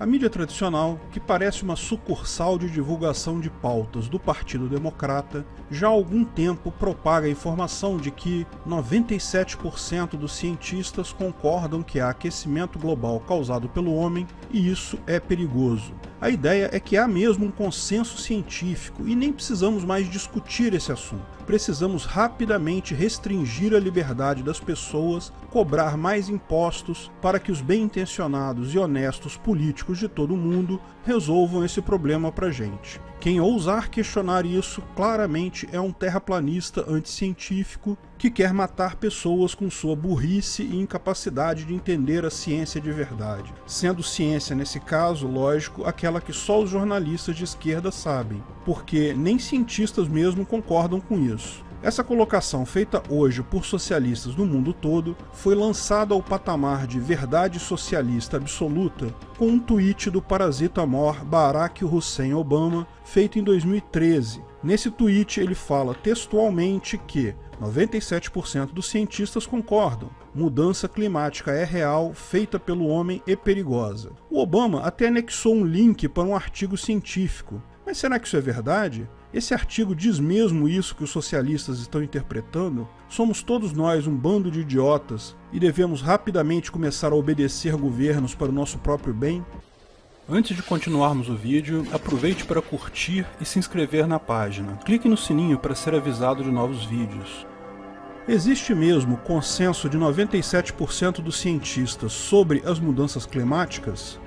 A mídia tradicional, que parece uma sucursal de divulgação de pautas do Partido Democrata, já há algum tempo propaga a informação de que 97% dos cientistas concordam que há aquecimento global causado pelo homem e isso é perigoso. A ideia é que há mesmo um consenso científico e nem precisamos mais discutir esse assunto. Precisamos rapidamente restringir a liberdade das pessoas, cobrar mais impostos para que os bem-intencionados e honestos políticos de todo o mundo resolvam esse problema pra gente. Quem ousar questionar isso claramente é um terraplanista anticientífico que quer matar pessoas com sua burrice e incapacidade de entender a ciência de verdade. Sendo ciência, nesse caso, lógico, aquela que só os jornalistas de esquerda sabem, porque nem cientistas mesmo concordam com isso. Essa colocação, feita hoje por socialistas do mundo todo, foi lançada ao patamar de verdade socialista absoluta com um tweet do parasita mor Barack Hussein Obama, feito em 2013. Nesse tweet ele fala textualmente que 97% dos cientistas concordam, mudança climática é real, feita pelo homem e perigosa. O Obama até anexou um link para um artigo científico. Mas será que isso é verdade? Esse artigo diz mesmo isso que os socialistas estão interpretando? Somos todos nós um bando de idiotas e devemos rapidamente começar a obedecer governos para o nosso próprio bem? Antes de continuarmos o vídeo, aproveite para curtir e se inscrever na página. Clique no sininho para ser avisado de novos vídeos. Existe mesmo consenso de 97% dos cientistas sobre as mudanças climáticas?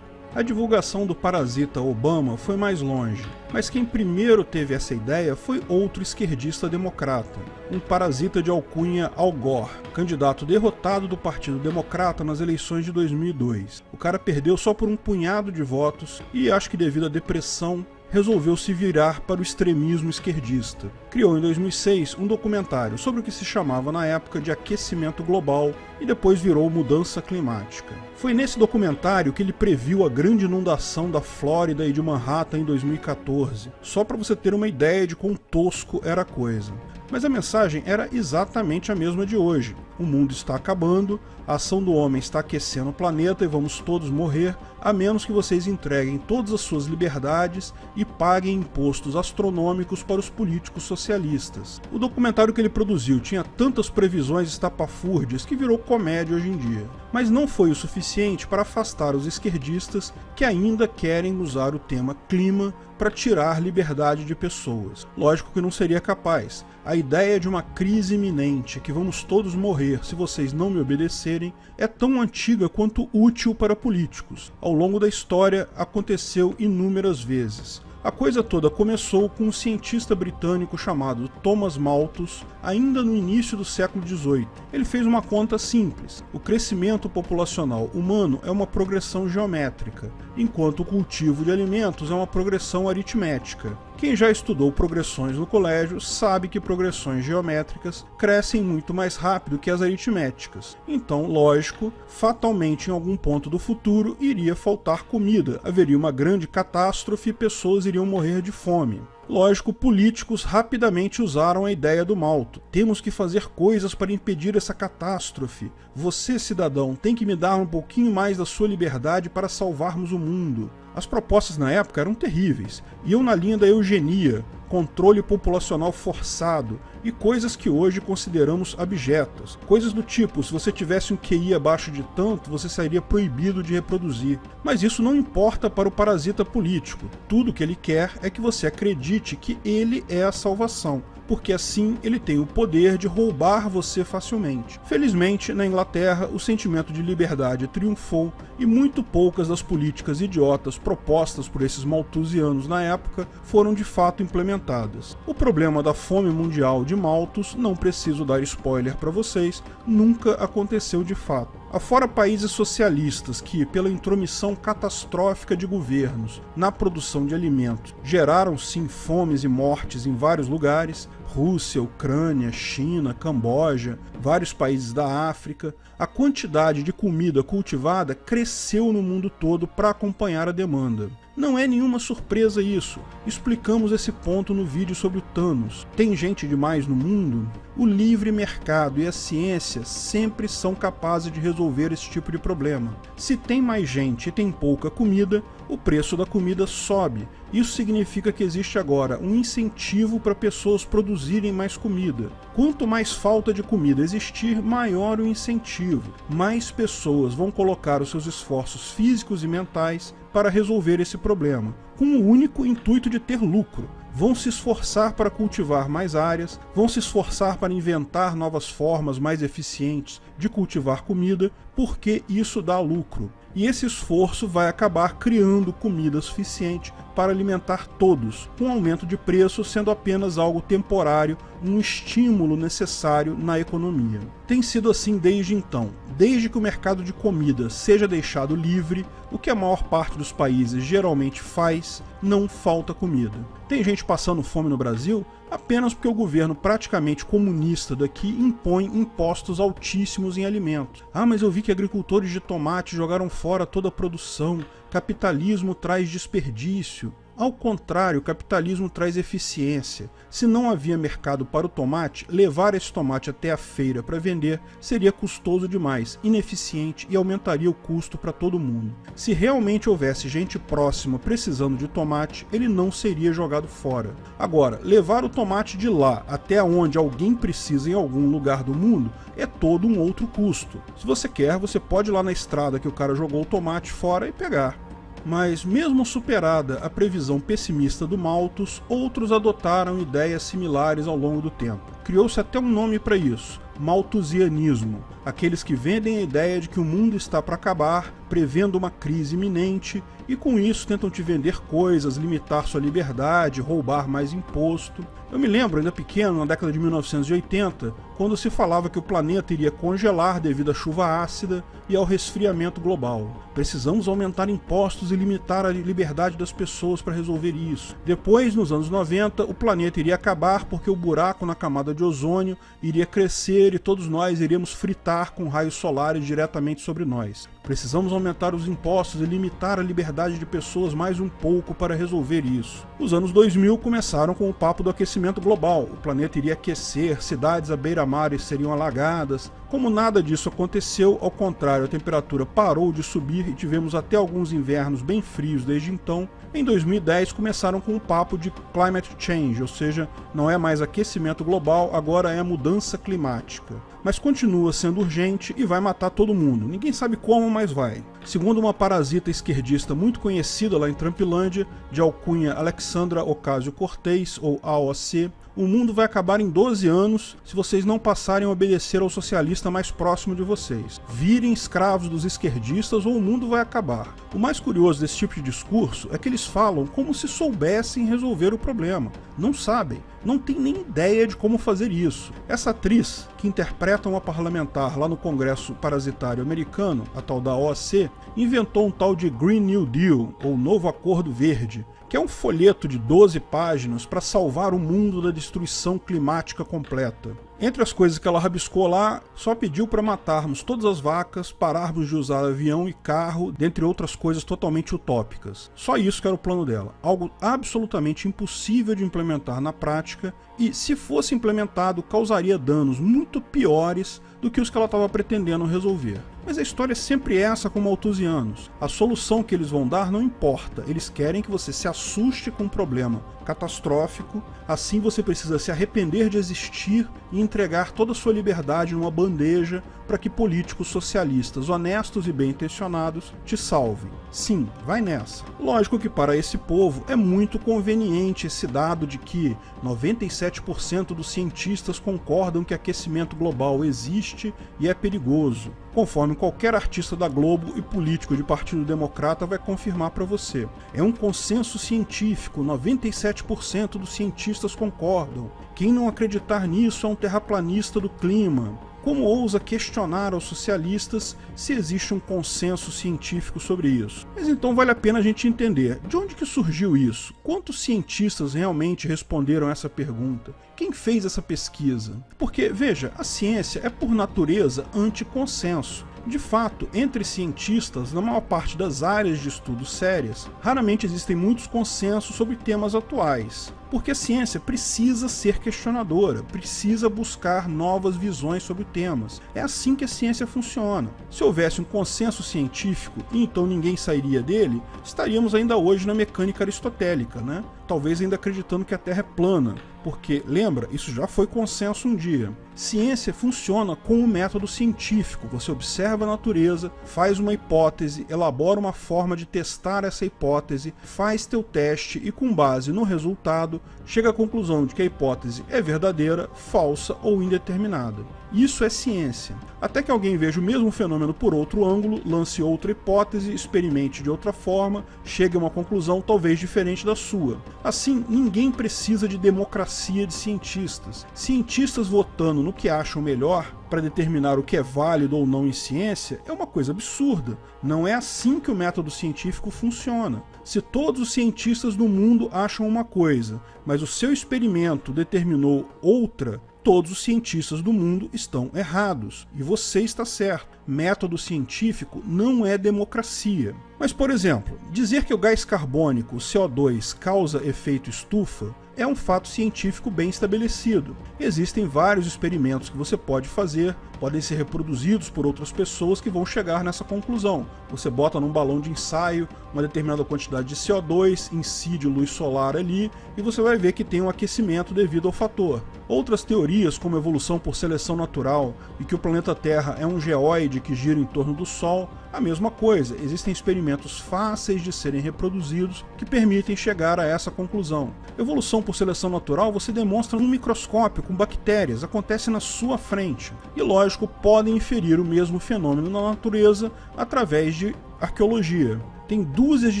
A divulgação do parasita Obama foi mais longe, mas quem primeiro teve essa ideia foi outro esquerdista democrata, um parasita de alcunha Al Gore, candidato derrotado do Partido Democrata nas eleições de 2002. O cara perdeu só por um punhado de votos e, acho que devido à depressão, resolveu se virar para o extremismo esquerdista. Criou em 2006 um documentário sobre o que se chamava na época de aquecimento global e depois virou mudança climática. Foi nesse documentário que ele previu a grande inundação da Flórida e de Manhattan em 2014, só para você ter uma ideia de quão tosco era a coisa. Mas a mensagem era exatamente a mesma de hoje. O mundo está acabando, a ação do homem está aquecendo o planeta e vamos todos morrer, a menos que vocês entreguem todas as suas liberdades e paguem impostos astronômicos para os políticos socialistas. O documentário que ele produziu tinha tantas previsões estapafúrdias que virou comédia hoje em dia. Mas não foi o suficiente para afastar os esquerdistas que ainda querem usar o tema clima para tirar liberdade de pessoas. Lógico que não seria capaz. A ideia de uma crise iminente, que vamos todos morrer se vocês não me obedecerem, é tão antiga quanto útil para políticos. Ao longo da história, aconteceu inúmeras vezes. A coisa toda começou com um cientista britânico chamado Thomas Malthus, ainda no início do século XVIII. Ele fez uma conta simples. O crescimento populacional humano é uma progressão geométrica, enquanto o cultivo de alimentos é uma progressão aritmética. Quem já estudou progressões no colégio sabe que progressões geométricas crescem muito mais rápido que as aritméticas. Então, lógico, fatalmente em algum ponto do futuro iria faltar comida, haveria uma grande catástrofe e pessoas iriam morrer de fome. Lógico, políticos rapidamente usaram a ideia do Malthus. Temos que fazer coisas para impedir essa catástrofe. Você, cidadão, tem que me dar um pouquinho mais da sua liberdade para salvarmos o mundo. As propostas na época eram terríveis, iam na linha da eugenia, controle populacional forçado e coisas que hoje consideramos abjetas. Coisas do tipo, se você tivesse um QI abaixo de tanto, você seria proibido de reproduzir. Mas isso não importa para o parasita político. Tudo que ele quer é que você acredite que ele é a salvação, porque assim ele tem o poder de roubar você facilmente. Felizmente, na Inglaterra, o sentimento de liberdade triunfou e muito poucas das políticas idiotas propostas por esses malthusianos na época foram de fato implementadas. O problema da fome mundial de Malthus, não preciso dar spoiler para vocês, nunca aconteceu de fato. Afora países socialistas que, pela intromissão catastrófica de governos na produção de alimentos, geraram sim fomes e mortes em vários lugares, Rússia, Ucrânia, China, Camboja, vários países da África, a quantidade de comida cultivada cresceu no mundo todo para acompanhar a demanda. Não é nenhuma surpresa isso, explicamos esse ponto no vídeo sobre o Thanos. Tem gente demais no mundo? O livre mercado e a ciência sempre são capazes de resolver esse tipo de problema. Se tem mais gente e tem pouca comida, o preço da comida sobe. Isso significa que existe agora um incentivo para pessoas produzirem mais comida. Quanto mais falta de comida existir, maior o incentivo. Mais pessoas vão colocar os seus esforços físicos e mentais para resolver esse problema, com o único intuito de ter lucro. Vão se esforçar para cultivar mais áreas, vão se esforçar para inventar novas formas mais eficientes de cultivar comida, porque isso dá lucro. E esse esforço vai acabar criando comida suficiente para alimentar todos, com aumento de preço sendo apenas algo temporário, um estímulo necessário na economia. Tem sido assim desde então. Desde que o mercado de comida seja deixado livre, o que a maior parte dos países geralmente faz, não falta comida. Tem gente passando fome no Brasil apenas porque o governo praticamente comunista daqui impõe impostos altíssimos em alimentos. Ah, mas eu vi que agricultores de tomate jogaram fora toda a produção. Capitalismo traz desperdício. Ao contrário, o capitalismo traz eficiência. Se não havia mercado para o tomate, levar esse tomate até a feira para vender seria custoso demais, ineficiente e aumentaria o custo para todo mundo. Se realmente houvesse gente próxima precisando de tomate, ele não seria jogado fora. Agora, levar o tomate de lá até onde alguém precisa em algum lugar do mundo é todo um outro custo. Se você quer, você pode ir lá na estrada que o cara jogou o tomate fora e pegar. Mas, mesmo superada a previsão pessimista do Malthus, outros adotaram ideias similares ao longo do tempo. Criou-se até um nome para isso: malthusianismo. Aqueles que vendem a ideia de que o mundo está para acabar, prevendo uma crise iminente, e com isso tentam te vender coisas, limitar sua liberdade, roubar mais imposto. Eu me lembro, ainda pequeno, na década de 1980, quando se falava que o planeta iria congelar devido à chuva ácida e ao resfriamento global. Precisamos aumentar impostos e limitar a liberdade das pessoas para resolver isso. Depois, nos anos 90, o planeta iria acabar porque o buraco na camada de ozônio iria crescer e todos nós iríamos fritar com raios solares diretamente sobre nós. Precisamos aumentar os impostos e limitar a liberdade de pessoas mais um pouco para resolver isso. Os anos 2000 começaram com o papo do aquecimento global. O planeta iria aquecer, cidades à beira-mar seriam alagadas. Como nada disso aconteceu, ao contrário, a temperatura parou de subir e tivemos até alguns invernos bem frios desde então. Em 2010 começaram com o papo de climate change, ou seja, não é mais aquecimento global, agora é mudança climática. Mas continua sendo urgente e vai matar todo mundo. Ninguém sabe como, mas vai. Segundo uma parasita esquerdista muito conhecida lá em Trumpilândia, de alcunha Alexandra Ocasio-Cortez, ou AOC, o mundo vai acabar em 12 anos se vocês não passarem a obedecer ao socialista mais próximo de vocês. Virem escravos dos esquerdistas ou o mundo vai acabar. O mais curioso desse tipo de discurso é que eles falam como se soubessem resolver o problema. Não sabem, não têm nem ideia de como fazer isso. Essa atriz, que interpreta uma parlamentar lá no Congresso Parasitário Americano, a tal da OAC, inventou um tal de Green New Deal, ou Novo Acordo Verde, que é um folheto de 12 páginas para salvar o mundo da destruição climática completa. Entre as coisas que ela rabiscou lá, só pediu para matarmos todas as vacas, pararmos de usar avião e carro, dentre outras coisas totalmente utópicas. Só isso que era o plano dela. Algo absolutamente impossível de implementar na prática e, se fosse implementado, causaria danos muito piores do que os que ela estava pretendendo resolver. Mas a história é sempre essa com malthusianos. A solução que eles vão dar não importa, eles querem que você se assuste com um problema catastrófico, assim você precisa se arrepender de existir e entregar toda a sua liberdade numa bandeja para que políticos socialistas honestos e bem-intencionados te salvem. Sim, vai nessa. Lógico que para esse povo é muito conveniente esse dado de que 97% dos cientistas concordam que aquecimento global existe e é perigoso, conforme qualquer artista da Globo e político de Partido Democrata vai confirmar para você. É um consenso científico, 97% dos cientistas concordam. Quem não acreditar nisso é um terraplanista do clima. Como ousa questionar aos socialistas se existe um consenso científico sobre isso? Mas então vale a pena a gente entender de onde que surgiu isso? Quantos cientistas realmente responderam essa pergunta? Quem fez essa pesquisa? Porque, veja, a ciência é por natureza anticonsenso. De fato, entre cientistas, na maior parte das áreas de estudo sérias, raramente existem muitos consensos sobre temas atuais. Porque a ciência precisa ser questionadora, precisa buscar novas visões sobre temas. É assim que a ciência funciona. Se houvesse um consenso científico e então ninguém sairia dele, estaríamos ainda hoje na mecânica aristotélica, né? Talvez ainda acreditando que a Terra é plana, porque, lembra, isso já foi consenso um dia. Ciência funciona com o método científico. Você observa a natureza, faz uma hipótese, elabora uma forma de testar essa hipótese, faz teu teste e, com base no resultado, chega à conclusão de que a hipótese é verdadeira, falsa ou indeterminada. Isso é ciência. Até que alguém veja o mesmo fenômeno por outro ângulo, lance outra hipótese, experimente de outra forma, chegue a uma conclusão talvez diferente da sua. Assim, ninguém precisa de democracia de cientistas. Cientistas votando no que acham melhor para determinar o que é válido ou não em ciência é uma coisa absurda. Não é assim que o método científico funciona. Se todos os cientistas do mundo acham uma coisa, mas o seu experimento determinou outra, todos os cientistas do mundo estão errados, e você está certo. Método científico não é democracia. Mas, por exemplo, dizer que o gás carbônico, o CO2, causa efeito estufa é um fato científico bem estabelecido. Existem vários experimentos que você pode fazer, podem ser reproduzidos por outras pessoas que vão chegar nessa conclusão. Você bota num balão de ensaio uma determinada quantidade de CO2, incide luz solar ali, e você vai ver que tem um aquecimento devido ao fator. Outras teorias, como evolução por seleção natural e que o planeta Terra é um geóide que gira em torno do Sol, a mesma coisa. Existem experimentos fáceis de serem reproduzidos que permitem chegar a essa conclusão. Evolução por seleção natural você demonstra num microscópio com bactérias, acontece na sua frente. E lógico, podem inferir o mesmo fenômeno na natureza através de arqueologia. Tem dúzias de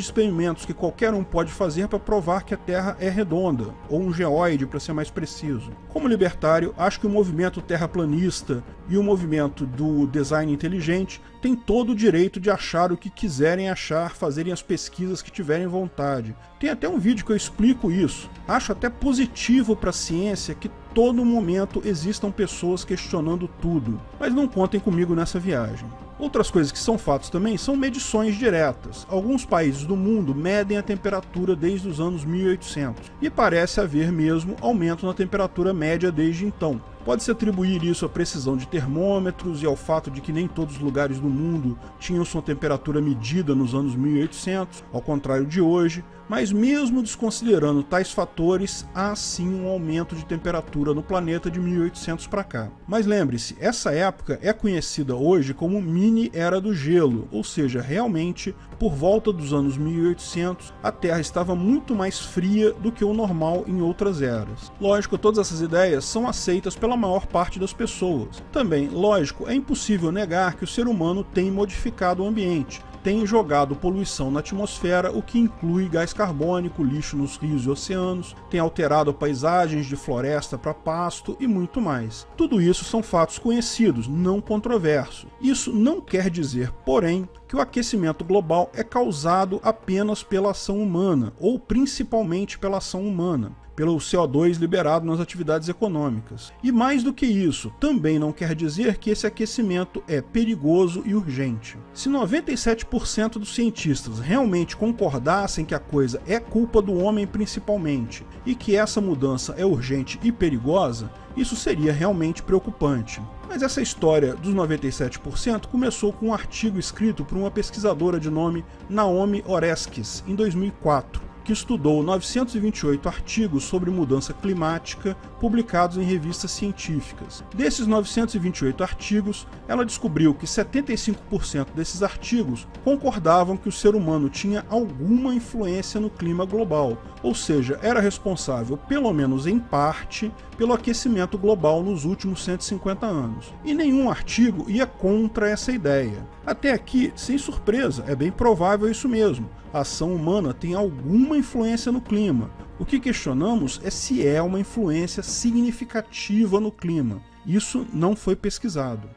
experimentos que qualquer um pode fazer para provar que a Terra é redonda, ou um geóide para ser mais preciso. Como libertário, acho que o movimento terraplanista e o movimento do design inteligente têm todo o direito de achar o que quiserem achar, fazerem as pesquisas que tiverem vontade. Tem até um vídeo que eu explico isso. Acho até positivo para a ciência que todo momento existam pessoas questionando tudo, mas não contem comigo nessa viagem. Outras coisas que são fatos também são medições diretas. Alguns países do mundo medem a temperatura desde os anos 1800 e parece haver mesmo aumento na temperatura média desde então. Pode-se atribuir isso à precisão de termômetros e ao fato de que nem todos os lugares do mundo tinham sua temperatura medida nos anos 1800, ao contrário de hoje, mas mesmo desconsiderando tais fatores, há sim um aumento de temperatura no planeta de 1800 para cá. Mas lembre-se, essa época é conhecida hoje como mini era do gelo, ou seja, realmente, por volta dos anos 1800, a Terra estava muito mais fria do que o normal em outras eras. Lógico, todas essas ideias são aceitas pela maior parte das pessoas. Também, lógico, é impossível negar que o ser humano tem modificado o ambiente, tem jogado poluição na atmosfera, o que inclui gás carbônico, lixo nos rios e oceanos, tem alterado paisagens de floresta para pasto e muito mais. Tudo isso são fatos conhecidos, não controversos. Isso não quer dizer, porém, que o aquecimento global é causado apenas pela ação humana, ou principalmente pela ação humana, pelo CO2 liberado nas atividades econômicas. E mais do que isso, também não quer dizer que esse aquecimento é perigoso e urgente. Se 97% dos cientistas realmente concordassem que a coisa é culpa do homem principalmente, e que essa mudança é urgente e perigosa, isso seria realmente preocupante. Mas essa história dos 97% começou com um artigo escrito por uma pesquisadora de nome Naomi Oreskes, em 2004, que estudou 928 artigos sobre mudança climática publicados em revistas científicas. Desses 928 artigos, ela descobriu que 75% desses artigos concordavam que o ser humano tinha alguma influência no clima global, ou seja, era responsável, pelo menos em parte, pelo aquecimento global nos últimos 150 anos. E nenhum artigo ia contra essa ideia. Até aqui, sem surpresa, é bem provável isso mesmo. A ação humana tem alguma influência no clima. O que questionamos é se é uma influência significativa no clima. Isso não foi pesquisado.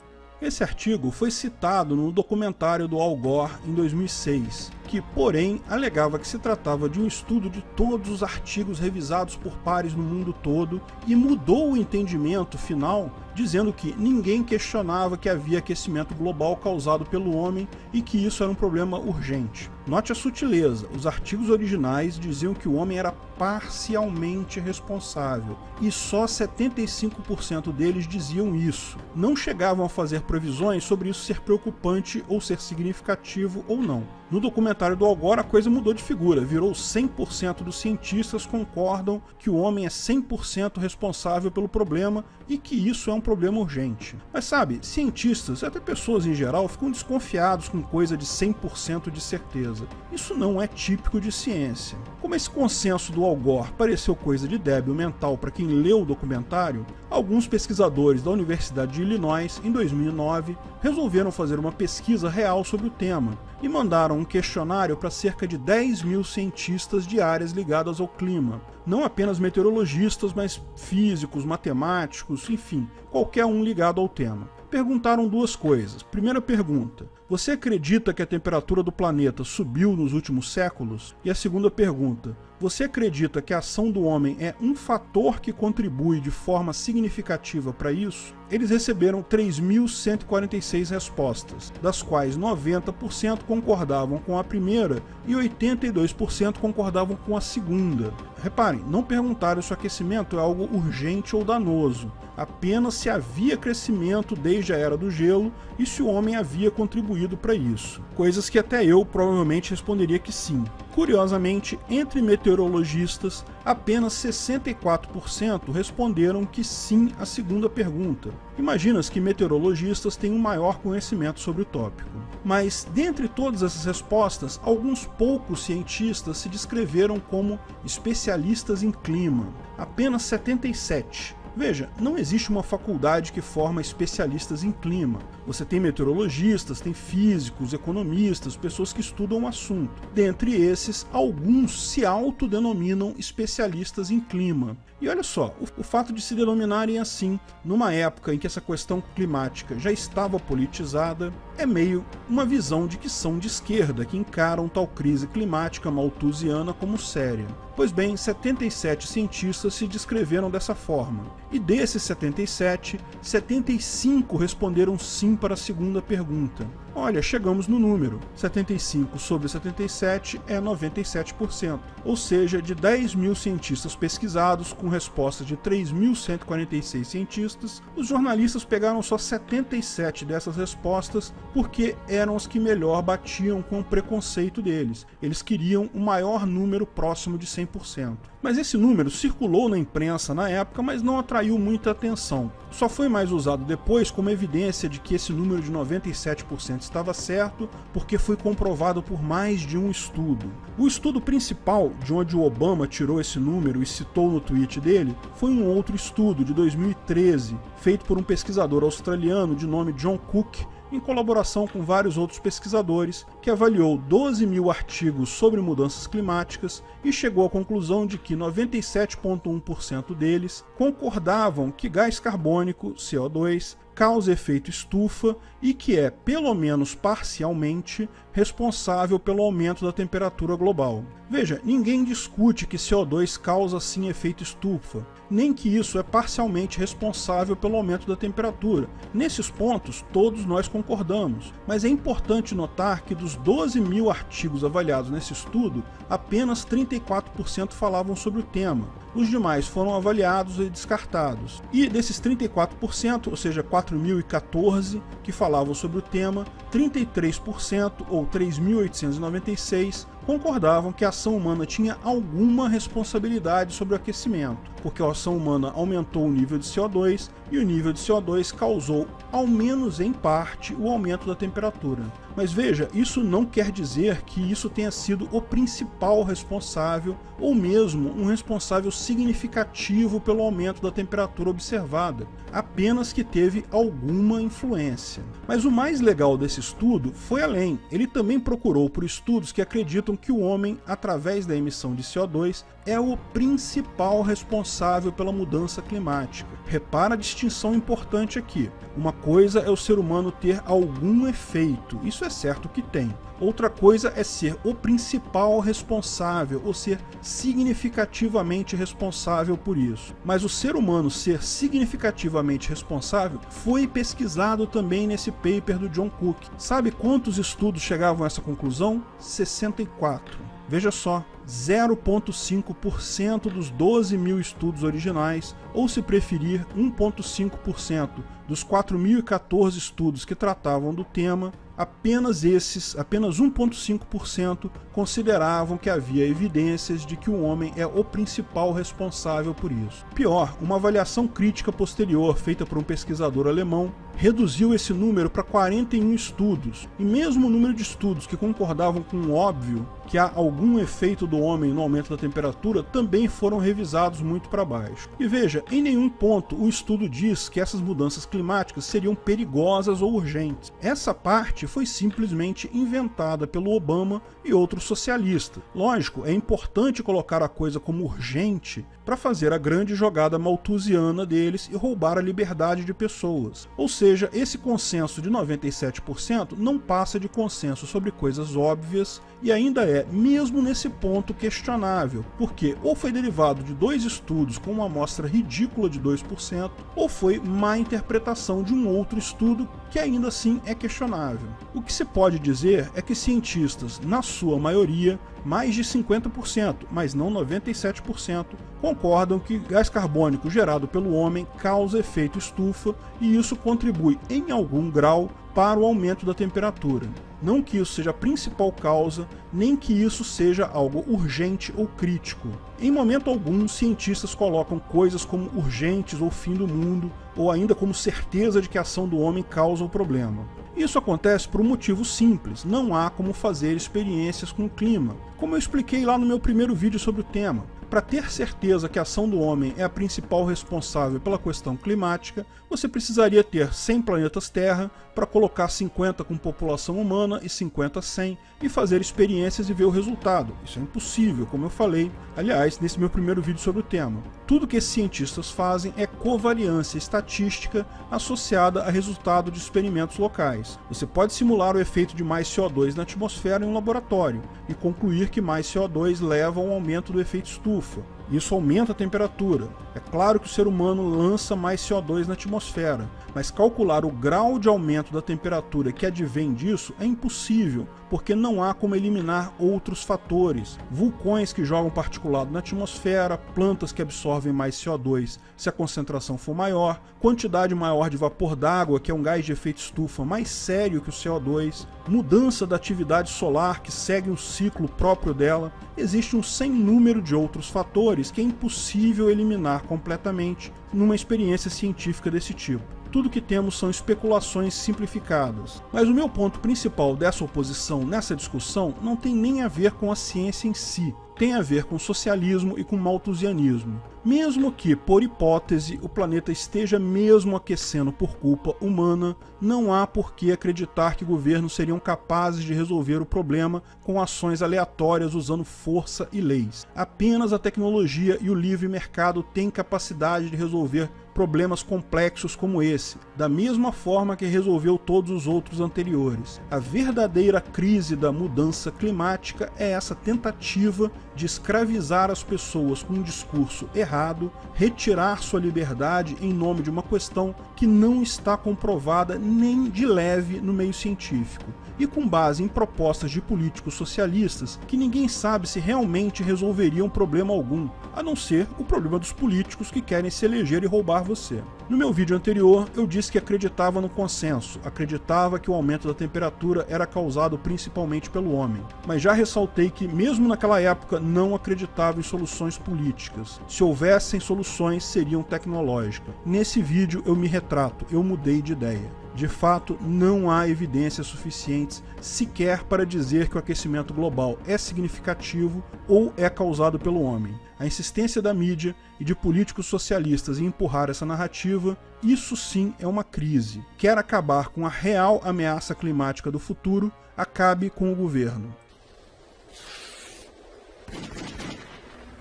Esse artigo foi citado no documentário do Al Gore em 2006, que, porém, alegava que se tratava de um estudo de todos os artigos revisados por pares no mundo todo e mudou o entendimento final dizendo que ninguém questionava que havia aquecimento global causado pelo homem e que isso era um problema urgente. Note a sutileza, os artigos originais diziam que o homem era parcialmente responsável, e só 75% deles diziam isso. Não chegavam a fazer previsões sobre isso ser preocupante ou ser significativo ou não. No documentário do Al Gore a coisa mudou de figura, virou 100% dos cientistas concordam que o homem é 100% responsável pelo problema e que isso é um problema urgente. Mas sabe, cientistas, até pessoas em geral, ficam desconfiados com coisa de 100% de certeza. Isso não é típico de ciência. Como esse consenso do Al Gore pareceu coisa de débil mental para quem leu o documentário, alguns pesquisadores da Universidade de Illinois, em 2009, resolveram fazer uma pesquisa real sobre o tema e mandaram um questionário para cerca de 10 mil cientistas de áreas ligadas ao clima. Não apenas meteorologistas, mas físicos, matemáticos, enfim, qualquer um ligado ao tema. Perguntaram duas coisas. Primeira pergunta: você acredita que a temperatura do planeta subiu nos últimos séculos? E a segunda pergunta: você acredita que a ação do homem é um fator que contribui de forma significativa para isso? Eles receberam 3.146 respostas, das quais 90% concordavam com a primeira e 82% concordavam com a segunda. Reparem, não perguntaram se o aquecimento é algo urgente ou danoso, apenas se havia crescimento desde a Era do Gelo e se o homem havia contribuído para isso. Coisas que até eu provavelmente responderia que sim. Curiosamente, entre meteorologistas, apenas 64% responderam que sim à segunda pergunta. Imagina-se que meteorologistas têm um maior conhecimento sobre o tópico. Mas, dentre todas essas respostas, alguns poucos cientistas se descreveram como especialistas em clima. Apenas 77. Veja, não existe uma faculdade que forma especialistas em clima. Você tem meteorologistas, tem físicos, economistas, pessoas que estudam o assunto. Dentre esses, alguns se autodenominam especialistas em clima. E olha só, o fato de se denominarem assim, numa época em que essa questão climática já estava politizada, é meio uma visão de que são de esquerda, que encaram tal crise climática malthusiana como séria. Pois bem, 77 cientistas se descreveram dessa forma. E desses 77, 75 responderam sim para a segunda pergunta. Olha, chegamos no número. 75 sobre 77 é 97%. Ou seja, de 10 mil cientistas pesquisados, com respostas de 3.146 cientistas, os jornalistas pegaram só 77 dessas respostas porque eram as que melhor batiam com o preconceito deles. Eles queriam o maior número próximo de 100%. Mas esse número circulou na imprensa na época, mas não atraiu muita atenção. Só foi mais usado depois como evidência de que esse número de 97% estava certo, porque foi comprovado por mais de um estudo. O estudo principal, de onde o Obama tirou esse número e citou no tweet dele, foi um outro estudo de 2013, feito por um pesquisador australiano de nome John Cook, em colaboração com vários outros pesquisadores, que avaliou 12 mil artigos sobre mudanças climáticas e chegou à conclusão de que 97,1% deles concordavam que gás carbônico, CO2, causa efeito estufa e que é, pelo menos parcialmente, responsável pelo aumento da temperatura global. Veja, ninguém discute que CO2 causa sim efeito estufa, nem que isso é parcialmente responsável pelo aumento da temperatura. Nesses pontos, todos nós concordamos, mas é importante notar que dos 12 mil artigos avaliados nesse estudo, apenas 34% falavam sobre o tema. Os demais foram avaliados e descartados. E desses 34%, ou seja, 4.014 que falavam sobre o tema, 33%, ou 3.896, concordavam que a ação humana tinha alguma responsabilidade sobre o aquecimento, porque a ação humana aumentou o nível de CO2 e o nível de CO2 causou, ao menos em parte, o aumento da temperatura. Mas veja, isso não quer dizer que isso tenha sido o principal responsável ou mesmo um responsável significativo pelo aumento da temperatura observada, apenas que teve alguma influência. Mas o mais legal desse estudo foi além. Ele também procurou por estudos que acreditam que o homem, através da emissão de CO2, é o principal responsável pela mudança climática. Repara a distinção importante aqui. Uma coisa é o ser humano ter algum efeito, isso é certo que tem. Outra coisa é ser o principal responsável, ou ser significativamente responsável por isso. Mas o ser humano ser significativamente responsável foi pesquisado também nesse paper do John Cook. Sabe quantos estudos chegavam a essa conclusão? 64. Veja só, 0,5% dos 12.000 estudos originais, ou se preferir, 1,5% dos 4.014 estudos que tratavam do tema, apenas 1,5% consideravam que havia evidências de que o homem é o principal responsável por isso. Pior, uma avaliação crítica posterior feita por um pesquisador alemão reduziu esse número para 41 estudos, e mesmo o número de estudos que concordavam com o óbvio que há algum efeito do homem no aumento da temperatura também foram revisados muito para baixo. E veja, em nenhum ponto o estudo diz que essas mudanças climáticas seriam perigosas ou urgentes. Essa parte foi simplesmente inventada pelo Obama e outros socialistas. Lógico, é importante colocar a coisa como urgente para fazer a grande jogada malthusiana deles e roubar a liberdade de pessoas. Ou seja, esse consenso de 97% não passa de consenso sobre coisas óbvias e ainda é, mesmo nesse ponto, questionável, porque ou foi derivado de 2 estudos com uma amostra ridícula de 2%, ou foi má interpretação de um outro estudo que ainda assim é questionável. O que se pode dizer é que cientistas, na sua maioria, mais de 50%, mas não 97%, concordam que gás carbônico gerado pelo homem causa efeito estufa e isso contribui em algum grau para o aumento da temperatura. Não que isso seja a principal causa, nem que isso seja algo urgente ou crítico. Em momento algum, cientistas colocam coisas como urgentes ou fim do mundo, ou ainda como certeza de que a ação do homem causa o problema. Isso acontece por um motivo simples: não há como fazer experiências com o clima, como eu expliquei lá no meu primeiro vídeo sobre o tema. Para ter certeza que a ação do homem é a principal responsável pela questão climática, você precisaria ter 100 planetas Terra para colocar 50 com população humana e 50 sem, e fazer experiências e ver o resultado. Isso é impossível, como eu falei, aliás, nesse meu primeiro vídeo sobre o tema. Tudo que esses cientistas fazem é covariância estatística associada a resultado de experimentos locais. Você pode simular o efeito de mais CO2 na atmosfera em um laboratório e concluir que mais CO2 leva a um aumento do efeito estufa. Isso aumenta a temperatura. É claro que o ser humano lança mais CO2 na atmosfera, mas calcular o grau de aumento da temperatura que advém disso é impossível, porque não há como eliminar outros fatores. Vulcões que jogam particulado na atmosfera, plantas que absorvem mais CO2 se a concentração for maior, quantidade maior de vapor d'água, que é um gás de efeito estufa mais sério que o CO2, mudança da atividade solar que segue um ciclo próprio dela. Existe um sem número de outros fatores que é impossível eliminar completamente numa experiência científica desse tipo. Tudo que temos são especulações simplificadas. Mas o meu ponto principal dessa oposição nessa discussão não tem nem a ver com a ciência em si, tem a ver com socialismo e com malthusianismo. Mesmo que, por hipótese, o planeta esteja mesmo aquecendo por culpa humana, não há por que acreditar que governos seriam capazes de resolver o problema com ações aleatórias usando força e leis. Apenas a tecnologia e o livre mercado têm capacidade de resolver problemas complexos como esse, da mesma forma que resolveu todos os outros anteriores. A verdadeira crise da mudança climática é essa tentativa de escravizar as pessoas com um discurso errado, retirar sua liberdade em nome de uma questão que não está comprovada nem de leve no meio científico, e com base em propostas de políticos socialistas que ninguém sabe se realmente resolveriam problema algum, a não ser o problema dos políticos que querem se eleger e roubar você. No meu vídeo anterior, eu disse que acreditava no consenso, acreditava que o aumento da temperatura era causado principalmente pelo homem, mas já ressaltei que, mesmo naquela época, não acreditava em soluções políticas. Se houvessem soluções, seriam tecnológicas. Nesse vídeo eu me retrato, eu mudei de ideia. De fato, não há evidências suficientes sequer para dizer que o aquecimento global é significativo ou é causado pelo homem. A insistência da mídia e de políticos socialistas em empurrar essa narrativa, isso sim é uma crise. Quer acabar com a real ameaça climática do futuro, acabe com o governo.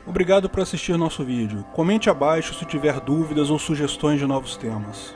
Obrigado por assistir nosso vídeo. Comente abaixo se tiver dúvidas ou sugestões de novos temas.